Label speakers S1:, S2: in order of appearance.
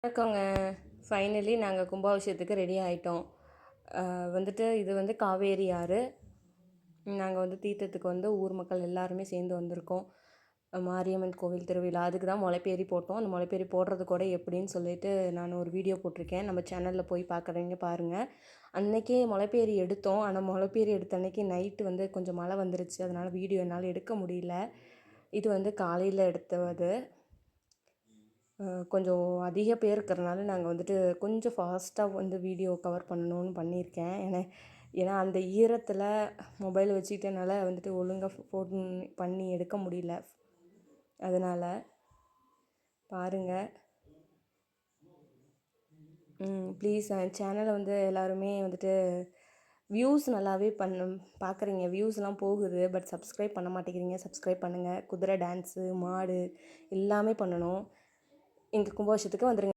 S1: வணக்கங்க. ஃபைனலி நாங்கள் கும்பாபிஷேகத்துக்கு ரெடி ஆகிட்டோம். இது வந்து காவேரி ஆறு. நாங்கள் வந்து தீர்த்தத்துக்கு வந்து ஊர் மக்கள் எல்லாருமே சேர்ந்து வந்திருக்கோம். மாரியம்மன் கோவில் திருவிழா அதுக்கு தான் முளைப்பேரி போட்டோம். அந்த முளைப்பேரி போடுறது கூட எப்படின்னு சொல்லிட்டு நான் ஒரு வீடியோ போட்டிருக்கேன். நம்ம சேனலில் போய் பார்க்குறவங்க பாருங்கள். அன்றைக்கே முளைப்பேரி எடுத்தோம். ஆனால் முளைப்பேரி எடுத்த அன்றைக்கி நைட்டு வந்து கொஞ்சம் மழை வந்துருச்சு. அதனால் வீடியோ என்னால் எடுக்க முடியல. இது வந்து காலையில் எடுத்தது. கொஞ்சம் அதிக பேர் இருக்கிறனால நாங்கள் வந்துட்டு கொஞ்சம் ஃபாஸ்ட்டாக வந்து வீடியோ கவர் பண்ணணும்னு பண்ணியிருக்கேன். ஏன்னா அந்த ஈரத்தில் மொபைல் வச்சுக்கிட்டனால வந்துட்டு ஒழுங்காக ஃபோன் பண்ணி எடுக்க முடியல. அதனால் பாருங்கள். ப்ளீஸ் சேனலை வந்து எல்லாருமே வந்துட்டு வியூஸ் நல்லாவே பார்க்குறீங்க. வியூஸ்லாம் போகுது. பட் சப்ஸ்கிரைப் பண்ண மாட்டேங்கிறீங்க. சப்ஸ்கிரைப் பண்ணுங்கள். குதிரை டான்ஸு, மாடு எல்லாமே பண்ணணும். எங்கள் கும்பாபிஷேகத்துக்கு வந்துடுங்க.